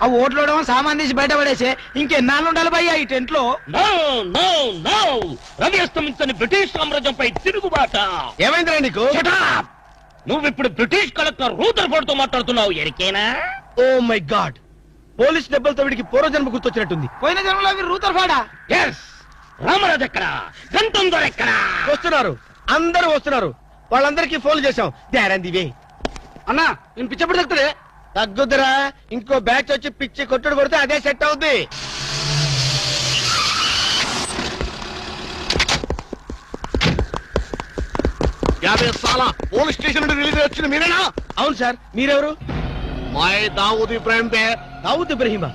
ఆ ఓట్లోడేమో సామాన్ తీసి బయటపడేసే ఇంకెన్నాళ్ళు ఉండాలి భయ్యా ఈ టెంట్ లో? రవి అస్తమించని బ్రిటిష్ సామ్రాజ్యంపై తిరుగుబాట. ఏమైందిరా నీకు? నువ్వు ఇప్పుడు బ్రిటిష్ కలెక్టర్ రూదర్ఫోర్డ్ తో మాట్లాడుతున్నావు. ఎరికేనా? ఓ మై గాడ్, పోలీస్ దెబ్బలతో వీడికి పూర్వజన్మ గుర్తొచ్చినట్టుంది. పోయిన జన్మలో రూదర్ఫోర్డా? ఎస్. రామరాజు ఎక్కడా? గంతం దొర ఎక్కడా? వస్తున్నారు, అందరూ వస్తున్నారు. వాళ్ళందరికీ ఫోన్ చేశాం. దేరందివే అన్నా, నేను పిచ్చప్పుడు తగ్గుతుంది. తగ్గుద్దురా, ఇంకో బ్యాచ్ వచ్చి పిచ్చి కొట్టుడు కొడితే అదే సెట్ అవుద్ది. పోలీస్ స్టేషన్ నుండి రిలీజ్ వచ్చింది మీరేనా? అవును సార్, మీరెవరు? మై దావూద్ ఇబ్రాహిం దే. దావూద్ ఇబ్రహీమా?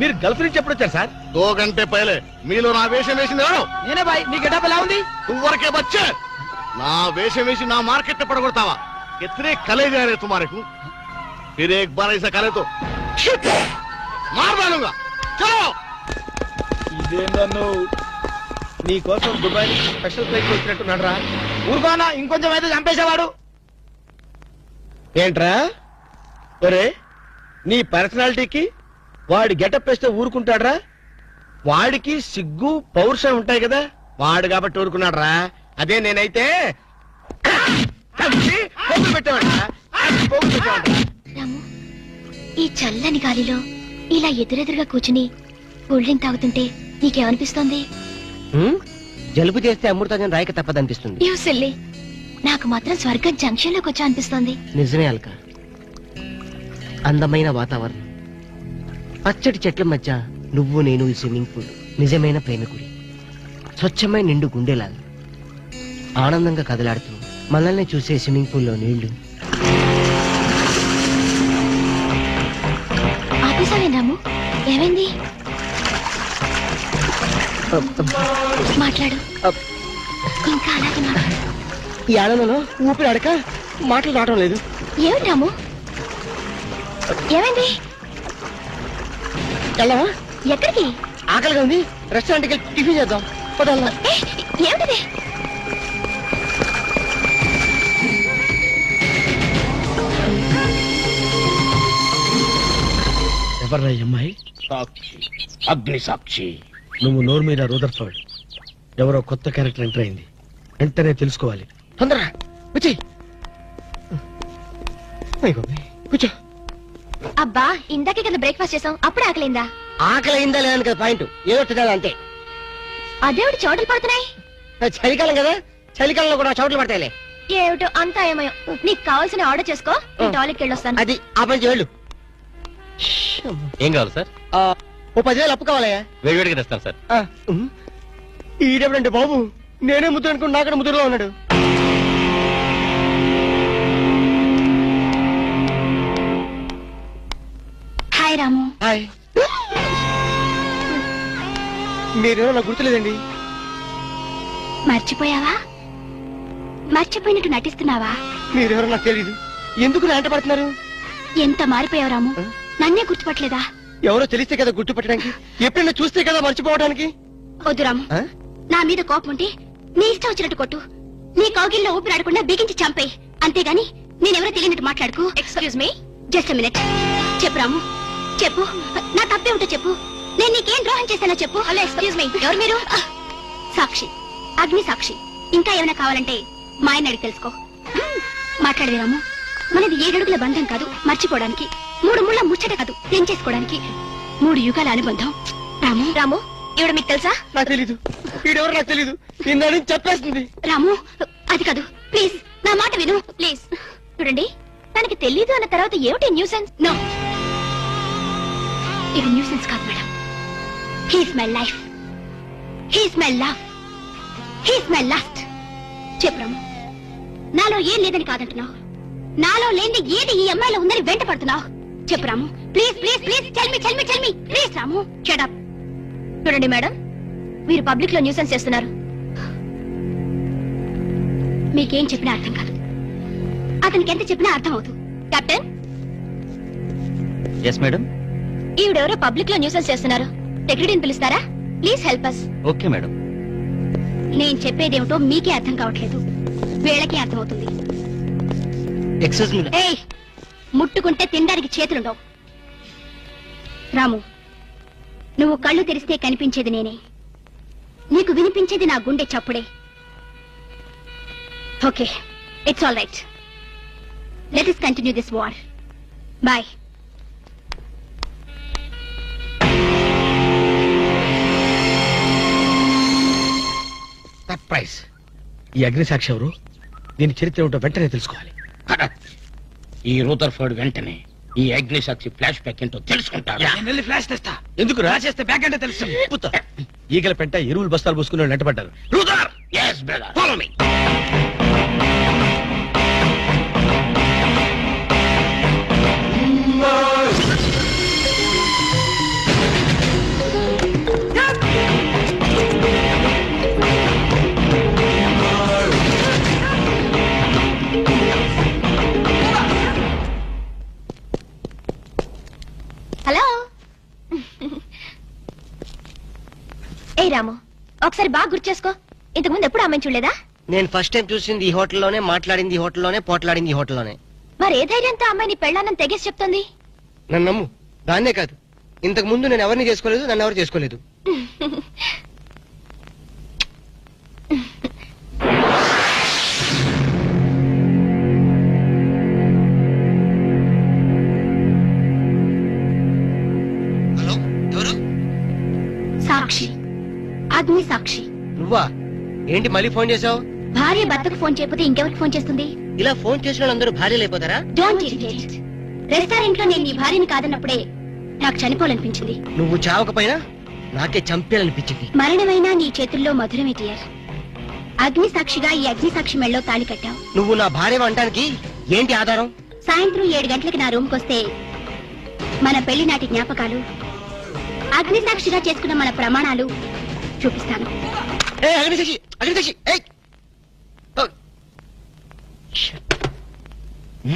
మీరు గల్ఫ్ నుంచి ఎప్పుడు వచ్చారు సార్? 2 గంటే పైలే. మీలో నా వేషం వేసింది ఎవరు? నేనే బాయ్. మీ గెటప్ ఎలా ఉంది? నువ్వరకే బచ్చే. నా వేషం వేసి నా మార్కెట్ పడగొడతావా? ఎత్రే కలే जा रहे तुम्हारे को? फिर एक बार ऐसा करे तो मार डालूंगा. चलो. ఇదేందన్ను నీ కోసం దుబాయ్ నుంచి స్పెషల్ ఫ్లైట్ వచ్చినట్టున్నాడు రా. ఊరుకోనా, ఇంకొంచెం అయితే చంపేసేవాడు. ఏంట్రా ఒరే, నీ పర్సనాలిటీకి వాడి గెటప్ వేస్తే ఊరుకుంటాడ్రా? వాడికి సిగ్గు పౌరుషం ఉంటాయి కదా, వాడు కాబట్టి ఊరుకున్నాడు రా. అదే నేనైతే రాము, ఈ చల్లని గాలిలో ఇలా ఎదురెదురుగా కూర్చుని కూల్ డ్రింక్ తాగుతుంటే నీకేమనిపిస్తోంది? జలుబు చేస్తే అమృతం రాయక తప్పదనిపిస్తుంది. యూసిల్లీ, నాకు మాత్రం స్వర్గం జంక్షన్ లోకి వచ్చా అనిపిస్తోంది. నిజమే అల్క, అందమైన వాతావరణం, పచ్చటి చెట్ల మధ్య నువ్వు నేను ఈ స్విమ్మింగ్ పూల్ నిజమైన ప్రేమికుడి. స్వచ్ఛమైన నిండు గుండెలాగా ఆనందంగా కదలాడుతూ మనల్ని చూసే స్విమ్మింగ్ పూల్లో నీళ్లు. ఆపేసావే రాము, ఏమైంది? మాట్లాడు, ఇంకా అలాగే మాట్లాడు. ఈ ఆనందంలో ఊపిరి అడక మాటలు రావడం లేదు. ఏమిటి రాము, ఏమైంది? వెళ్ళవా? ఎక్కడికి? ఆకలిగా ఉంది, రెస్టారెంట్కి వెళ్ళి టిఫిన్ చేద్దాం. పదల్లా. ఏమిటిది? ఎవర్రా ఈ అమ్మాయి? సాక్షి, అగ్ని సాక్షి. నువ్వు నోరు మీద రూదర్ఫోర్డ్, ఎవరో కొత్త క్యారెక్టర్ ఎంటర్ అయింది. వెంటనే తెలుసుకోవాలి. తొందరగా వచ్చి కూర్చో. అబ్బా, ఇందాకే కదా బ్రేక్ఫాస్ట్ చేసాం, అప్పుడే ఆకలిందా? ఆకలి అయిందా లేదని కదా పాయింట్, ఏదో తినాలి అంతే. అదేవిటి చోటలు పడుతున్నాయి? చలికాలం కదా, చలికాలంలో కూడా చోట్లు పడతాయిలే. ఏమిటో అంతా ఏమయో. నీకు కావాల్సిన ఆర్డర్ చేసుకో, టాయిలెట్కి వెళ్ళొస్తాను. అది ఆ పని వెళ్ళు. ఏం కావాలి సార్? ఓ 10,000 అప్పు కావాలయ్యా. వేడివేడిగా తెస్తాను సార్. ఈడెవడంటే బాబు, నేనే ముద్దు అనుకుని నాకడ ముద్దులో ఉన్నాడు. హాయ్ రాము. హాయ్. మీరేమో నాకు గుర్తులేదండి. మర్చిపోయావా? మర్చిపోయినట్టు నటిస్తున్నావా? మీరెవరో నాకు తెలీదు. ఎందుకు నా వెంట పడుతున్నారు? ఎంత మారిపోయావు రాము, నన్నే గుర్తుపట్టలేదా? ఎవరో తెలిస్తే కదా గుర్తుపట్టడానికి, ఎప్పుడైనా చూస్తే కదా మర్చిపోవడానికి. వద్దు రాము, నా మీద కోపం ఉంటే నీ ఇష్టం వచ్చినట్టు కొట్టు, నీ కౌగిల్లో ఊపిరాడకుండా బిగించి చంపేయి. అంతేగాని నేనెవరో తెలియనట్టు మాట్లాడుకు. Excuse me, just minute. చెప్పు రాము, చెప్పు, నా తప్పే ఉంటో చెప్పు. నేను నీకేం ద్రోహం చేశానో చెప్పు. హలో, ఎక్స్క్యూజ్ మీ, ఎవరు మీరు? సాక్షి, అగ్ని సాక్షి. ఇంకా ఏమైనా కావాలంటే మా ఆయన అడిగి తెలుసుకో. మాట్లాడేది రాము, మనది 7 అడుగుల బంధం కాదు మర్చిపోవడానికి, 3 ముళ్ళ ముచ్చట కాదు తెంచేసుకోవడానికి, 3 యుగాల అనుబంధం. రాము, రాము, ఇవిడ మీకు తెలుసా? నాకు తెలీదు. ఈడెవరు నాకు తెలీదు. నిన్న చెప్పేస్తుంది. రాము, అది కాదు, ప్లీజ్ నా మాట విను, ప్లీజ్. చూడండి, తనకి తెలీదు అన్న తర్వాత ఏమిటి న్యూసెన్స్? నో, ఇది న్యూసెన్స్ కాదు madam. He's my life, he's my love, he's my last. చెప్పు రాము, నాలో ఏం లేదని కాదంటున్నావు, నాలో లేని ఏది ఈ అమ్మాయిలో ఉందని వెంట పడుతున్నావు. చెప్పు Ramu, please please please, tell me please. Ramu, shut up. చూడండి మేడం, మీరు పబ్లిక్ లో న్యూసెన్స్ చేస్తున్నారు. మీకేం చెప్పినా అర్థం కాదు, అతనికి ఎంత చెప్పినా అర్థం అవుతుంది. కెప్టెన్. Yes madam. ఈవిడెవరో పబ్లిక్ లో న్యూసెన్స్ చేస్తున్నారు, సెక్రటరీని పిలుస్తారా? Please help us. Okay madam. నేను చెప్పేదేమిటో మీకే అర్థం కావట్లేదు, వీళ్ళకే అర్థం అవుతుంది. Excuse me. ఏయ్, ముట్టుకుంటే తినడానికి చేతులుండవు. రాము, నువ్వు కళ్ళు తెరిస్తే కనిపించేది నేనే, నీకు వినిపించేది నా గుండె చప్పుడే. Okay, it's all right. Let us continue this war. Bye. Surprise. ఈ అగ్నిసాక్షి ఎవరు? దీని చరిత్ర ఏమిటో వెంటనే తెలుసుకోవాలి. ఈ రూదర్ఫర్డ్ వెంటనే ఈ అగ్నిసాక్షి ఫ్లాష్ బ్యాక్ ఏంటో తెలుసుకుంటాడు. ఫ్లాష్ తెస్తా. ఎందుకు రాసేస్తే బ్యాక్ అంటే తెలుసు. ఈగల పెంట ఎరువులు బస్తాలు పోసుకుని నెట్టబడ్డారు. రూదర్, yes brother, follow me. Hello. ఏ రాము, ఒకసారి బాగా గుర్తు చేసుకో. ఇంతకుముందు ఎప్పుడు అమ్మాయిని చూడలేదా? నేను ఫస్ట్ టైం చూసింది ఈ హోటల్లోనే, మాట్లాడింది ఈ హోటల్లోనే, పోట్లాడింది ఈ హోటల్లోనే. మరి ఏ ధైర్యంతో అమ్మాయిని పెళ్ళానని తెగేసి చెప్తుంది? నన్ను నమ్ము. దాన్నే కాదు, ఇంతకు ముందు నేను ఎవరిని చేసుకోలేదు, నన్ను ఎవరు చేసుకోలేదు. హలో, ఎవరు? సాక్షి, అగ్ని సాక్షి. నువ్వా? ఏంటి మళ్ళీ ఫోన్ చేసావు? భార్య భర్తకు ఫోన్ చేయకపోతే ఇంకెవరికి ఫోన్ చేస్తుంది? ఇలా ఫోన్ చేసిన వాళ్ళందరూ భార్యలు అయిపోతారా? Don't irritate. రెస్టారెంట్ లో నేను నీ భార్యని కాదన్నప్పుడే నాకు చనిపోవాలనిపించింది. నువ్వు చావకపోయినా నాకే చంపేయాలనిపించింది. మరణమైనా నీ చేతుల్లో మధురమే డియర్. అగ్ని సాక్షిగా ఈ అగ్ని సాక్షి మెళ్ళలో తాళి కట్టావు. నువ్వు నా భార్య అనడానికి ఏంటి ఆధారం? సాయంత్రం 7 గంటలకి నా రూమ్ కొస్తే మన పెళ్లి నాటి జ్ఞాపకాలు, అగ్ని సాక్షిగా చేసుకున్న మన ప్రమాణాలు చూపిస్తాను. అగ్నిసాక్షి, అగ్నిసాక్షి.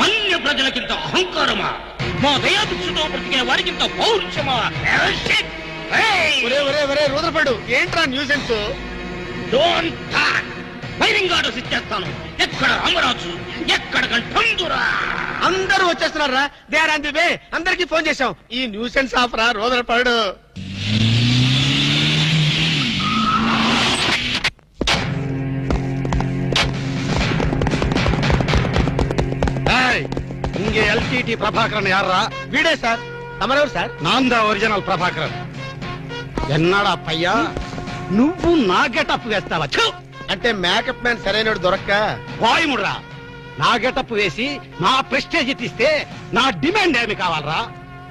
మన్య ప్రజలకింత అహంకారమా? మా దయాభిక్షతో బ్రతికే వారికింత పౌరుషమా? రూదర్ఫర్డ్, ఏంట్రా nuisance? Don't talk. Firing orders ఇచ్చేస్తాను. ఎక్కడ రామరాజు, ఎక్కడ గంటందురా? అందరూ వచ్చేస్తున్నారా? They are on the way. అందరికి ఫోన్ చేశాం. ఈ న్యూసెన్స్ ఆఫ్ రా రూదర్ఫర్డ్. இங்கே எல்டிடி பிரபாகரன் யாரா? వీడే సార్. తమరెవరు సార్? நான் தான் ఒరిజినల్ ప్రభాకరన్. ఎన్నాడా పయ్యా, నువ్వు నా గెటప్ వేస్తావా? అంటే మేకప్ మ్యాన్ సరైనడు దొరక్క వాయుముడ్రా. నా గెటప్ వేసి నా ప్రెస్టేజ్ తీస్తే నా డిమాండ్ ఏమి కావాలరా?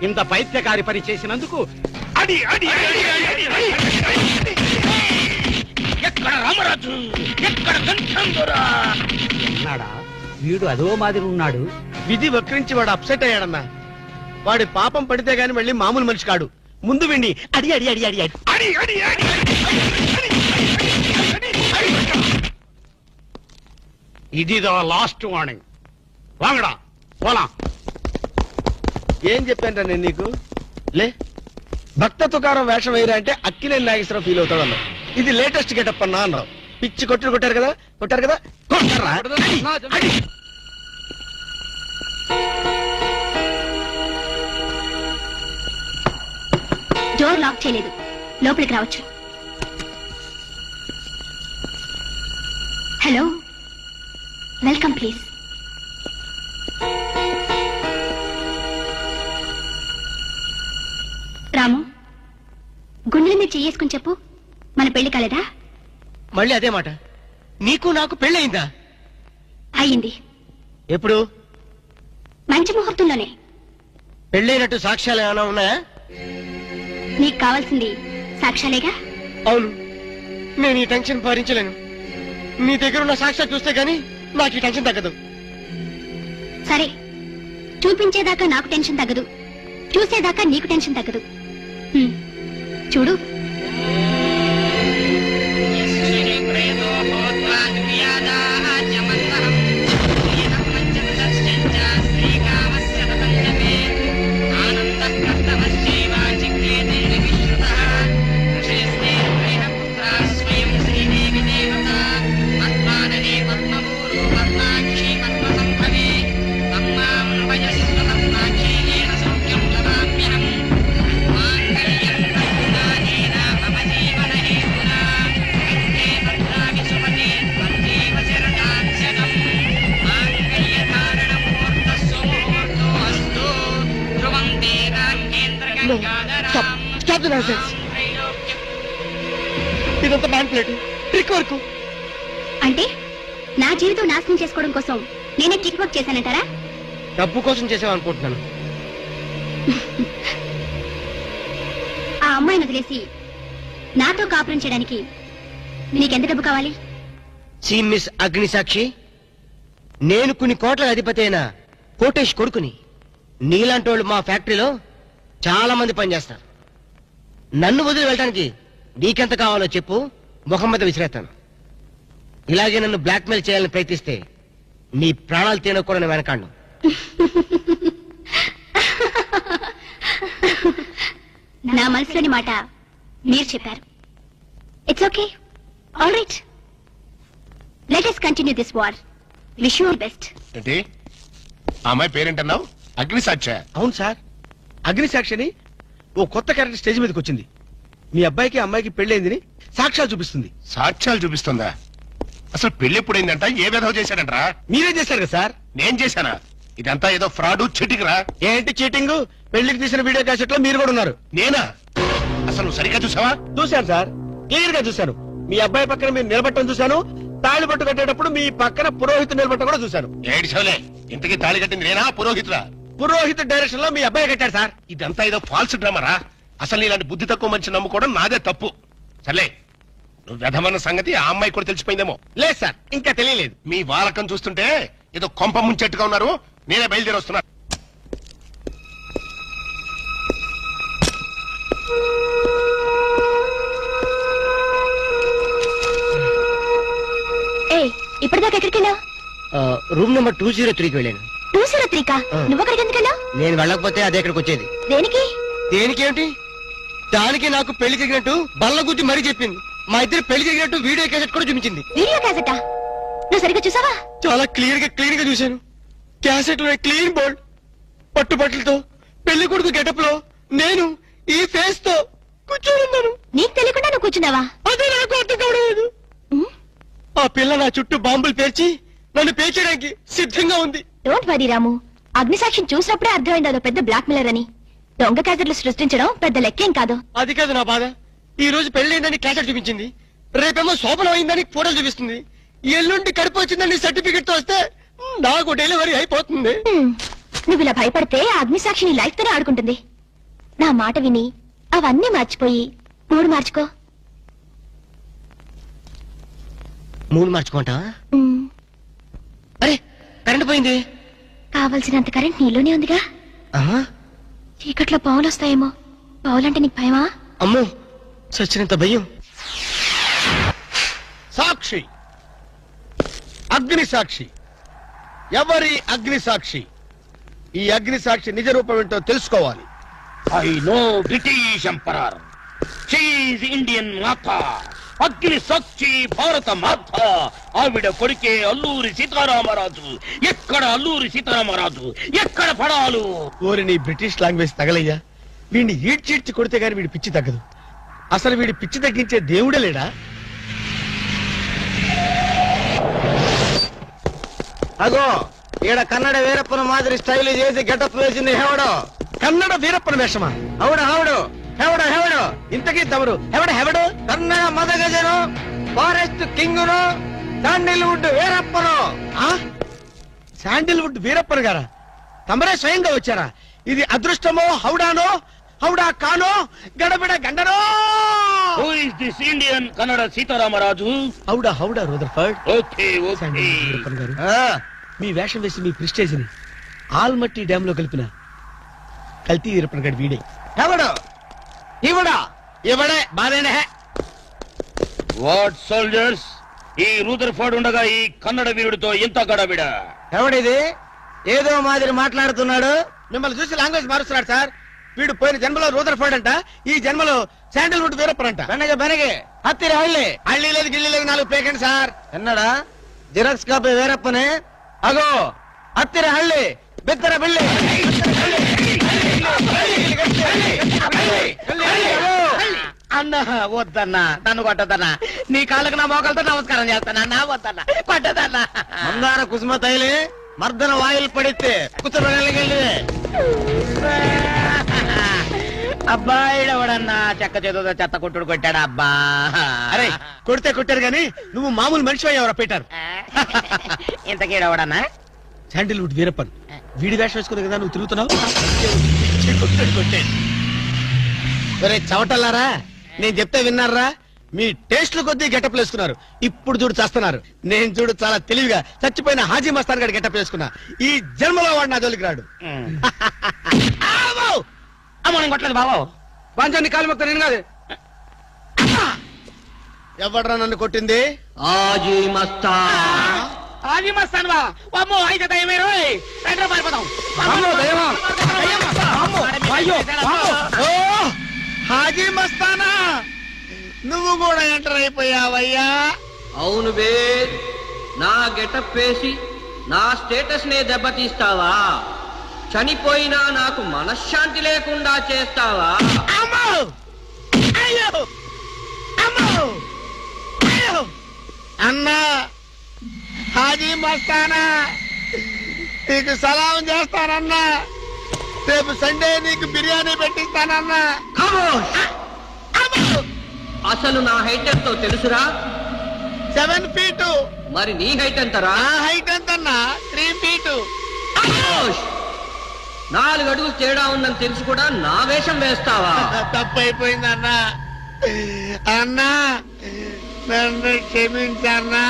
ఇంత పైత్యకారి పని చేసినందుకు అడి అడి అడి అడి అడి అడి. ఎక్కడ రామరాజు, ఎక్కడ గంటందురా? ఎన్నాడా వీడు అదో మాదిరి ఉన్నాడు. విధి వక్రించి వాడు అప్సెట్ అయ్యాడన్నా. వాడి పాపం పడితే గాని మళ్ళీ మామూలు మనిషి కాడు. ముందు విండి అడి అడి అడి అడి అడి అడి అడి అడి ఇదిదో లాస్ట్ వార్నింగ్. వాంగడా పోలా. ఏం చెప్పాను నేను నీకు? లే, భక్త తుకారం వేషం వేయరా అంటే అక్కినేని నాగేశ్వరరావు ఫీల్ అవుతాడు అన్నావు. ఇది లేటెస్ట్ గెటప్ అన్నా అన్నావు. పిచ్చి కొట్టారు కదా, కొట్టారు కదా. కొట్టారా? అడి. డోర్ లాక్ చేయలేదు, లోపలికి రావచ్చు. Hello, welcome please. రాము, గుండెల మీద చెయ్యేసుకుని చెప్పు, మన పెళ్లి కాలేదా? మళ్ళీ అదే మాట. నీకు నాకు పెళ్ళయిందా? అయ్యింది. ఎప్పుడు? మంచి ముహూర్తంలోనే. పెళ్ళైనట్టు సాక్ష్యాలు ఏమైనా ఉన్నాయా? నీకు కావాల్సింది సాక్ష్యాలేగా? అవును. నేను ఈ టెన్షన్ భరించలేను. నీ దగ్గర ఉన్న సాక్ష్యాలు చూస్తే గానీ నాకు ఈ టెన్షన్ తగ్గదు. సరే, చూపించేదాకా నాకు టెన్షన్ తగ్గదు, చూసేదాకా నీకు టెన్షన్ తగ్గదు. చూడు. Stop the nonsense. ఇదంతా మ్యానిపులేట్, ట్రిక్ వర్క్. అంటే నా జీవితం నాశనం చేసుకోవడం కోసం నేనే ట్రిక్ వర్క్ చేశానంటారా? డబ్బు కోసం చేసావనుకుంటున్నాను. ఆ అమ్మాయిని వదిలేసి నాతో కాపురం చేయడానికి నీకెంత డబ్బు కావాలి? సి మిస్ అగ్నిసాక్షి, నేను కొన్ని కోట్ల అధిపతి అయిన కోటేష్ కొడుకుని. నీలాంటి వాళ్ళు మా ఫ్యాక్టరీలో చాలా మంది పనిచేస్తారు. నన్ను వదిలి వెళ్ళడానికి నీకెంత కావాలో చెప్పు, ముఖం మీద విసిరేస్తాను. ఇలాగే నన్ను బ్లాక్మెయిల్ చేయాలని ప్రయత్నిస్తే నీ ప్రాణాలు తినకూడని వెనకాండు. నా మనసులోని మాట మీరు చెప్పారు. It's okay, all right, let us continue this war. Wish you all best. ఏంటి ఆ అమ్మాయి పేరేంటన్నావు? అగ్నిసాక్ష? అవును సార్, అగ్నిసాక్షిని ఓ కొత్త క్యారెక్టర్ స్టేజ్ మీదకి వచ్చింది. మీ అబ్బాయికి అమ్మాయికి పెళ్ళైందని సాక్ష్యాలు చూపిస్తుంది. సాక్ష్యాలు చూపిస్తుందా? అసలు పెళ్లి ఎప్పుడైందంట? ఏ విధవ చేశాడంటరా? మీరే చేశారు కదా సార్? నేను చేశానా? ఇదంతా ఏదో ఫ్రాడ్ చీటింగ్ రా. ఏంటి చీటింగ్? పెళ్లికి తీసిన వీడియో క్యాసెట్ లో మీరు కూడా ఉన్నారు. నేనా? అసలు నువ్వు సరిగ్గా చూసావా? చూశాను సార్, క్లియర్ గా చూశాను. మీ అబ్బాయి పక్కన మీరు నిలబట్టడం చూశాను. తాళి పట్టు కట్టేటప్పుడు మీ పక్కన పురోహితుడు నిలబట్టడం కూడా చూశాను. ఏడిచోలే, ఇంతకీ తాళి కట్టింది నేనా పురోహితుడా? పురోహిత డైరెక్షన్ లో మీ అబ్బాయి కట్టాడు సార్. ఇదంతా ఏదో ఫాల్స్ డ్రామారా. అసలు ఇలాంటి బుద్ధి తక్కువ మనిషి నమ్ముకోవడం నాదే తప్పు. సర్లే, నువ్వు వ్యధమన్న సంగతి ఆ అమ్మాయి కూడా తెలిసిపోయిందేమో. లేదు సార్, ఇంకా తెలియలేదు. మీ వాలకం చూస్తుంటే ఏదో కొంప ముంచెట్టుగా ఉన్నారు. నేనే బయలుదేరి వస్తున్నా. ఇప్పటిదాకా ఎక్కడికి వెళ్ళావు? రూమ్ నెంబర్ 203కి వెళ్ళాను. 203కా? నువ్వు అక్కడికి ఎందుకు వెళ్ళావు? నేను వెళ్ళకపోతే అదే ఇక్కడికి వచ్చేది. దేనికి? దేనికేమిటి? దానికి నాకు పెళ్లి జరిగినట్టు బల్ల గుద్ది మరీ చెప్పింది. మా ఇద్దరు పెళ్లి జరిగినట్టు వీడియో క్యాసెట్ కూడా చూపించింది. వీడియో క్యాసెటా? నువ్వు సరిగ్గా చూసావా? చాలా క్లియర్ గా చూశాను. క్యాసెట్ లో క్లీన్ బోల్డ్, పట్టుబట్టలతో, పెళ్లి కొడుకు గెటప్ లో నేను ఈ ఫేస్ తో కూర్చొని ఉన్నాను. నీకు తెలియకుండా నువ్వు కూర్చున్నావా? అదే నాకు అర్థం కావడం. ఆ పిల్ల నా చుట్టూ బాంబులు పేర్చి నన్ను పేర్చడానికి సిద్ధంగా ఉంది. డోంట్ వరీ రాము, అగ్నిసాక్షిని చూసినప్పుడే అర్థమైంది అదో పెద్ద బ్లాక్ మెయిలర్ అని. దొంగ క్యాసెట్లు సృష్టించడం పెద్ద లెక్కేం కాదు. అది కాదు నా బాధ. ఈ రోజు పెళ్లి క్యాసెట్ చూపించింది, రేపేమో శోభనం అయిందని ఫోటోలు చూపిస్తుంది, ఎల్లుండి కడుపు వచ్చిందని సర్టిఫికెట్ తో వస్తే నాకు డెలివరీ అయిపోతుంది. నువ్వు ఇలా భయపడితే అగ్నిసాక్షిని లైఫ్ తోనే ఆడుకుంటుంది. నా మాట విని అవన్నీ మర్చిపోయి మూడు మార్చుకో. మూడు మార్చుకుంటావా? అరే, కరెంట్ పోయింది. కావలసినంత కరెంట్ నీలోనే ఉందిగా. చీకట్లో పావులు వస్తాయేమో. పావులంటే నీకు భయమా? అమ్మో, సచ్చినంత భయం. సాక్షి, అగ్ని సాక్షి. ఎవరి అగ్ని సాక్షి? ఈ అగ్ని సాక్షి నిజ రూపం ఏంటో తెలుసుకోవాలి. I know British emperor, she is Indian మాత, అగ్ని సాక్షి భారత మాత. ఆవిడ కొడుకే అల్లూరి సీతారామరాజు. ఎక్కడ అల్లూరి సీతారామరాజు, ఎక్కడ పడాలు? ఓరి నీ బ్రిటిష్ లాంగ్వేజ్ తగలయ్యా. వీడిని ఈడ్చిడ్చి కొడితే గాని వీడి పిచ్చి తగ్గదు. అసలు వీడి పిచ్చి తగ్గించే దేవుడే లేడా? అగో, ఈడ కన్నడ వీరప్పన మాదిరి స్టైల్ చేసి గెటప్ వేసింది హెవడో. కన్నడ వీరప్పన వేషమా? హౌడు హౌడు హెవడో హెవడో. ఇంతకీ తమరు హెవడు? కన్నడ మదగజను, ఫారెస్ట్ కింగును, శాండిల్వుడ్ వీరప్పను. శాండిల్వుడ్ వీరప్పన్ గారా? తమరే స్వయంగా వచ్చారా? ఇది అదృష్టమో హౌడానో, హౌడా కానో, గడబిడ గండనో? Who is this Indian Kannada Sitaramaraju? హౌడా రూదర్ఫర్డ్. Okay okay. వీరప్పన్ గారు, మీ వేషం వేసి మీ ప్రిస్టేజ్ ని ఆల్మట్టి డ్యామ్ లో కలిపిన కల్తీ వీరప్పన్ గారు వీడే. హెవడో ఇవడా ఇవడే బాధేనే. వాట్ సోల్జర్స్, ఈ రూదర్ఫర్డ్ ఉండగా ఈ కన్నడ వీరుడితో ఎంత గడబిడ? ఎవడిది ఏదో మాదిరి మాట్లాడుతున్నాడు? మిమ్మల్ని చూసి లాంగ్వేజ్ మారుస్తున్నాడు సార్. వీడు పోయిన జన్మలో రూదర్ఫర్డ్ అంట, ఈ జన్మలో శాండిల్వుడ్ వీరప్పన్ అంట. బెనగే హత్తిరి హళ్ళి. హళ్ళీ లేదు గిల్లి లేదు, 4 పేకండి సార్. ఎన్నడా జిరాక్స్ కాపీ వీరప్పనే. అగో హత్తిరి హళ్ళి, బిత్తర బిల్లి. అన్నా వద్దన్నా, నన్ను కొట్టదన్నా. నీ కాళ్ళకు నా మోకాలతో నమస్కారం చేస్తానా. నా వద్దన్నా, కొట్టదన్నా. మందార కుసుమ తైలి మర్దన వాయులు పడితే కుతురగలిగే. అబ్బాయిడు ఎవడన్నా చెక్క చేతుతో చెత్త కొట్టుడు కొట్టాడు అబ్బా. అరే కొడితే కొట్టారు గాని నువ్వు మామూలు మనిషి అయ్యావరా పీటర్. ఇంతకీడవడన్నా శాండిల్వుడ్ వీరప్పన్ వీడి వేషం వేసుకునే కదా నువ్వు తిరుగుతున్నావు. ఒరే చవటల్లారా, నేను చెప్తే విన్నారా? మీ టేస్ట్ల కొద్దీ గెటప్ వేసుకున్నారు. ఇప్పుడు చూడు చేస్తున్నారు. నేను చూడు చాలా తెలివిగా చచ్చిపోయిన హాజీ మస్తాన్ గారి గెటప్ వేసుకున్నా. ఈ జన్మలో వాడు నా జోలికి రాడు. అమ్మో నేను కొట్టలేదు బాబు. పంచాన్ని కాలు మొక్క నేను కాదు. ఎవడ్రా నన్ను కొట్టింది? హాజీ మస్తాన్. హాజీ మస్తాన్ బా. అమ్మో అయితే దయమే రోయ్. రండి రా పారిపోదాం. ఓ హాజీ మస్తానా, నువ్వు కూడా ఎంటర్ అయిపోయావయ్యా. అవును బే, నా గెటప్ వేసి నా స్టేటస్ నే దెబ్బతీస్తావా? చనిపోయినా నాకు మనశ్శాంతి లేకుండా చేస్తావా? అమ్మో అయ్యో అమ్మో అయ్యో అన్నా, హాజీ మస్తానా నీకు సలాం చేస్తానన్నా. రేపు సండే నీకు బిర్యానీ పెట్టిస్తానన్నా. అసలు నా హైట్ ఎంతో తెలుసురా? 7 feet. మరి నీ హైట్ ఎంతరా? నా హైట్ ఎంతన్నా? 3 feet. 4 అడుగులు తేడా ఉందని తెలిసి కూడా నా వేషం వేస్తావా? తప్పైపోయిందన్నా. అన్నా నన్ను క్షమించన్నా.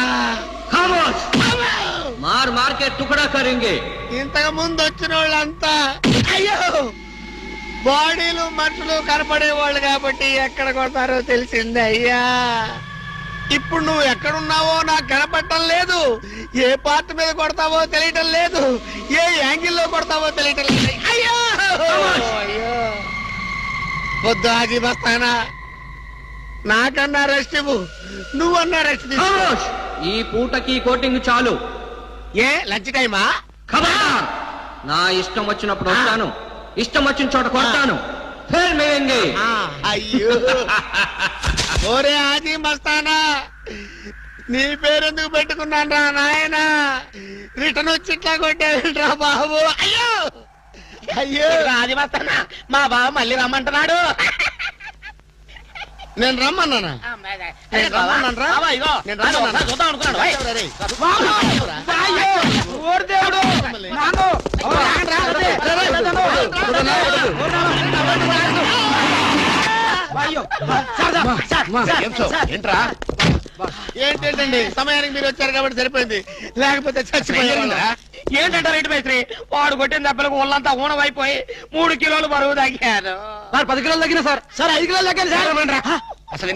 మార్ మార్కెట్ టుకడా కరింగే. ఇంతకు ముందు వచ్చిన వాళ్ళంతా అయ్యో బాడీలు మనుషులు కనపడే వాళ్ళు కాబట్టి ఎక్కడ కొడతారో తెలిసింది అయ్యా. ఇప్పుడు నువ్వు ఎక్కడున్నావో నాకు కనపడటం లేదు. ఏ పార్ట్ మీద కొడతావో తెలియటం లేదు. ఏ యాంగిల్లో కొడతావో తెలియటం లేదు. అయ్యో అయ్యో వద్దు హాజీ మస్తానా, నాకన్నా రెస్ట్ ఇవ్వు. నువ్వన్నా రెస్ట్ తీసుకో. ఈ పూటకి కోటింగ్ చాలు. ఏ లంచ్ టైమా? ఖబర్దార్! నా ఇష్టం వచ్చినప్పుడు వస్తాను, ఇష్టం వచ్చిన చోట కొడతాను. అయ్యో ఓరే హాజీ మస్తానా, నీ పేరెందుకు పెట్టుకున్నాను రా నాయనా? రిటర్న్ వచ్చి ఇట్లా కొట్టేరా బాబు. అయ్యో అయ్యో హాజీ మస్తానా, మా బావ మళ్ళీ రమ్మంటున్నాడు. నేను రమ్మన్నానా? నేను రమ్మన్నాను రా. నేను రమ్మన్నాను. చూద్దాం అనుకున్నాడు. ఏంటండి సమయానికి మీరు వచ్చారు కాబట్టి సరిపోయింది, లేకపోతే చచ్చిపోయారు. ఏంటంటే రేటు మేస్త్రి, వాడు కొట్టిన దెబ్బలకు ఒళ్ళంతా ఊనమైపోయి 3 కిలోలు బరువు తగ్గాను. 10 కిలోలు తగ్గిన సార్. 5 కిలోలు తగ్గాను సార్. అసలు